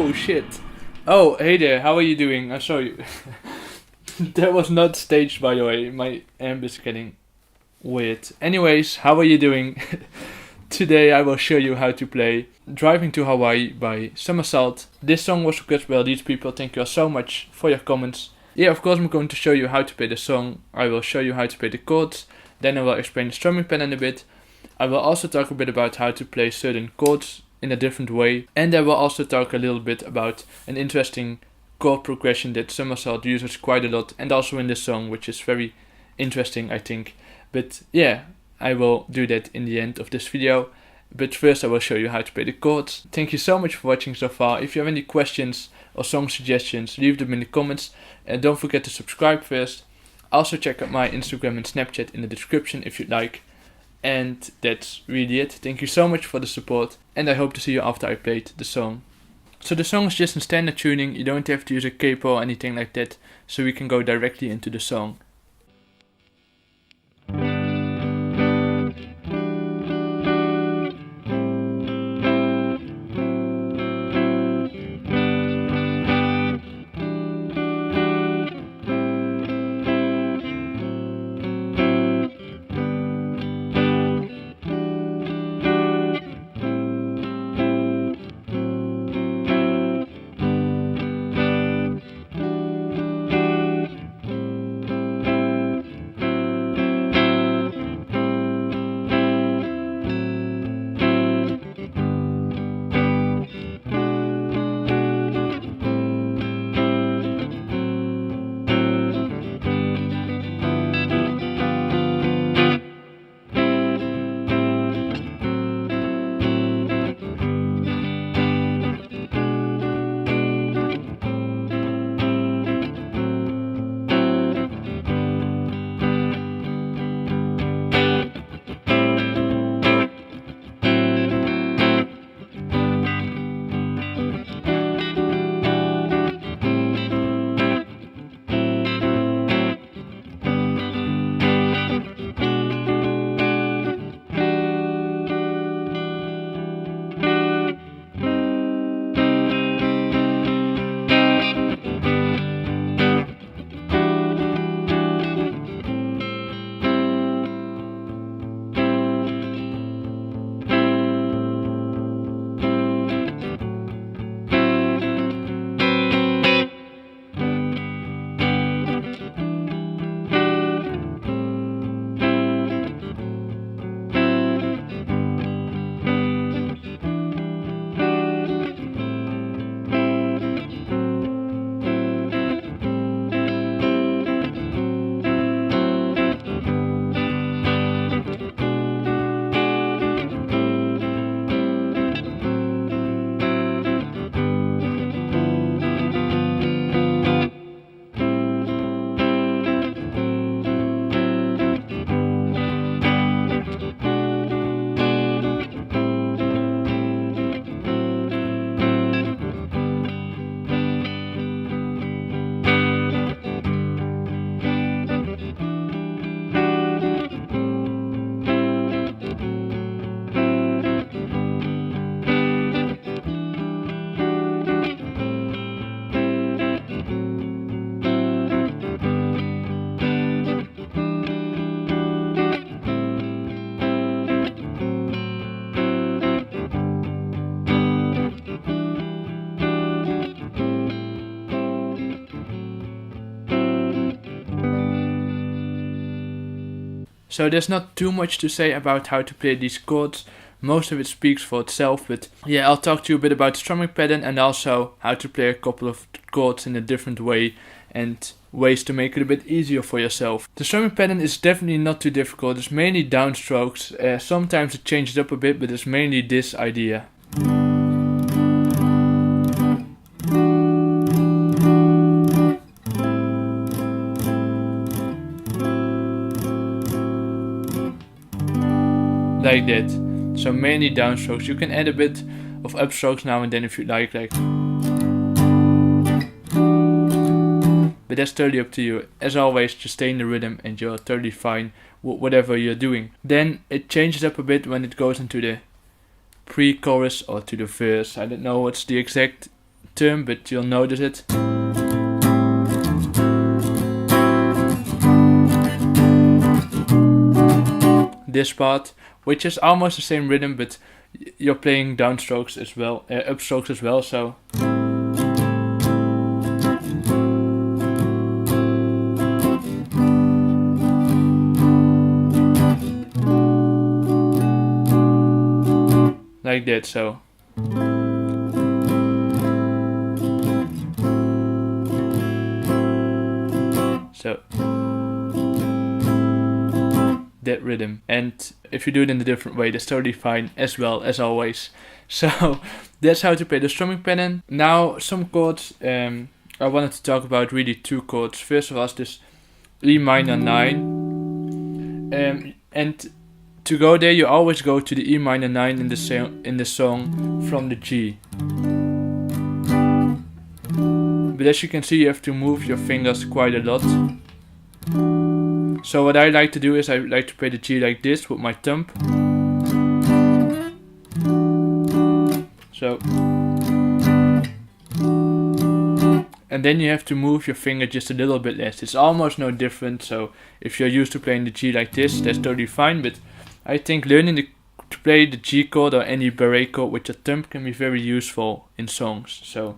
Oh shit. Oh, hey there, how are you doing? I'm sorry. That was not staged, by the way. My amp is getting weird. Anyways, how are you doing? Today I will show you how to play Driving to Hawaii by Somersault. This song was requested by all these people. Thank you all so much for your comments. Yeah, of course I'm going to show you how to play the song. I will show you how to play the chords. Then I will explain the strumming pattern a bit. I will also talk a bit about how to play certain chords in a different way. And I will also talk a little bit about an interesting chord progression that Somersault uses quite a lot. And also in this song, which is very interesting, I think. But yeah, I will do that in the end of this video. But first I will show you how to play the chords. Thank you so much for watching so far. If you have any questions or song suggestions, leave them in the comments. And don't forget to subscribe first. Also check out my Instagram and Snapchat in the description if you'd like. And that's really it. Thank you so much for the support. And I hope to see you after I played the song. So the song is just in standard tuning. You don't have to use a capo or anything like that. So we can go directly into the song. So there's not too much to say about how to play these chords. Most of it speaks for itself, but yeah, I'll talk to you a bit about the strumming pattern and also how to play a couple of chords in a different way and ways to make it a bit easier for yourself. The strumming pattern is definitely not too difficult. It's mainly downstrokes. Sometimes it changes up a bit, but it's mainly this idea. Like that. So mainly downstrokes. You can add a bit of upstrokes now and then if you like. But that's totally up to you. As always, just stay in the rhythm and you're totally fine with whatever you're doing. Then it changes up a bit when it goes into the pre-chorus or to the verse. I don't know what's the exact term, but you'll notice it. This part, which is almost the same rhythm, but you're playing downstrokes as well, upstrokes as well, so. Like that, so. So. That rhythm, and if you do it in a different way, that's totally fine as well, as always. So that's how to play the strumming pattern. Now some chords, I wanted to talk about really two chords. First of all is this E minor 9, and to go there you always go to the E minor 9 in the song from the G. But as you can see, you have to move your fingers quite a lot. So what I like to do is I like to play the G like this with my thumb. So. And then you have to move your finger just a little bit less. It's almost no different, so if you're used to playing the G like this, that's totally fine. But I think learning to play the G chord or any barré chord with your thumb can be very useful in songs. So.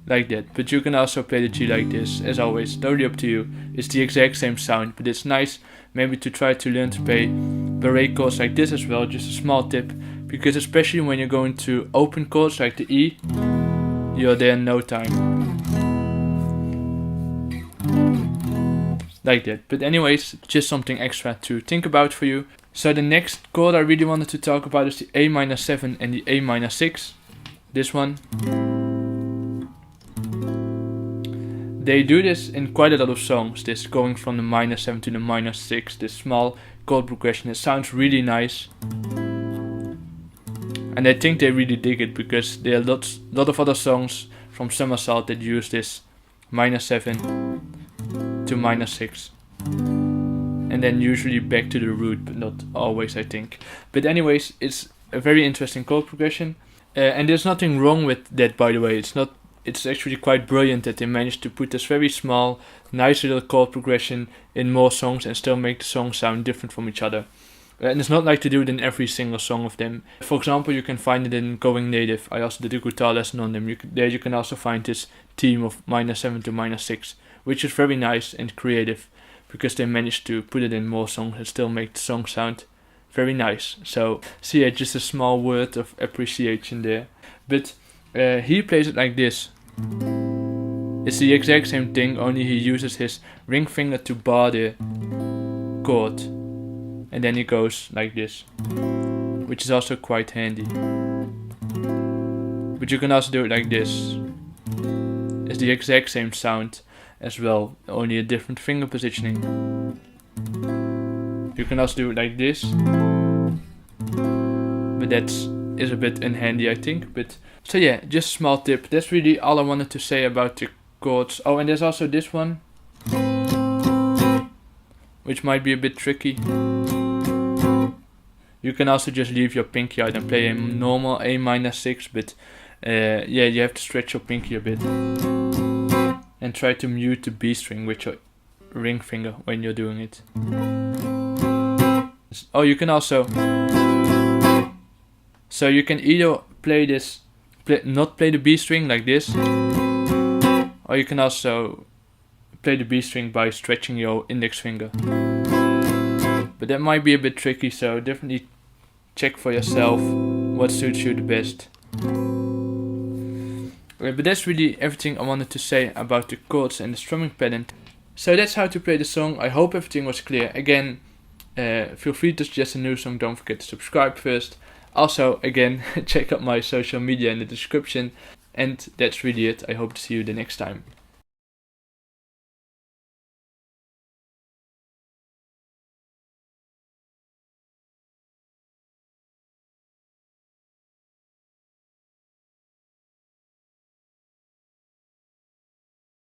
Like that, but you can also play the G like this, as always, totally up to you. It's the exact same sound, but it's nice maybe to try to learn to play barré chords like this as well, just a small tip, because especially when you're going to open chords like the E, you're there in no time. Like that, but anyways, just something extra to think about for you. So the next chord I really wanted to talk about is the A minor 7 and the A minor 6. This one. They do this in quite a lot of songs, this going from the minor 7 to the minor 6, this small chord progression. It sounds really nice. And I think they really dig it, because there are lot of other songs from Somersault that use this minor 7 to minor 6. And then usually back to the root, but not always, I think. But anyways, it's a very interesting chord progression. And there's nothing wrong with that, by the way. It's actually quite brilliant that they managed to put this very small, nice little chord progression in more songs and still make the songs sound different from each other. And it's not like to do it in every single song of them. For example, you can find it in Going Native. I also did a guitar lesson on them. There you can also find this theme of minor 7 to minor 6, which is very nice and creative, because they managed to put it in more songs and still make the song sound very nice. So yeah, just a small word of appreciation there. But he plays it like this. It's the exact same thing, only he uses his ring finger to bar the chord, and then he goes like this, which is also quite handy. But you can also do it like this. It's the exact same sound as well, only a different finger positioning. You can also do it like this, but that's a bit unhandy, I think. But so yeah, just a small tip. That's really all I wanted to say about the chords. Oh, and there's also this one, which might be a bit tricky. You can also just leave your pinky out and play a normal A minor 6, but yeah, you have to stretch your pinky a bit and try to mute the B string with your ring finger when you're doing it. Oh, you can also, so you can either play this, not play the B string like this, or you can also play the B string by stretching your index finger. But that might be a bit tricky, so definitely check for yourself what suits you the best. But that's really everything I wanted to say about the chords and the strumming pattern. So that's how to play the song. I hope everything was clear. Again, feel free to suggest a new song. Don't forget to subscribe first. Also, again, check out my social media in the description. And that's really it. I hope to see you the next time.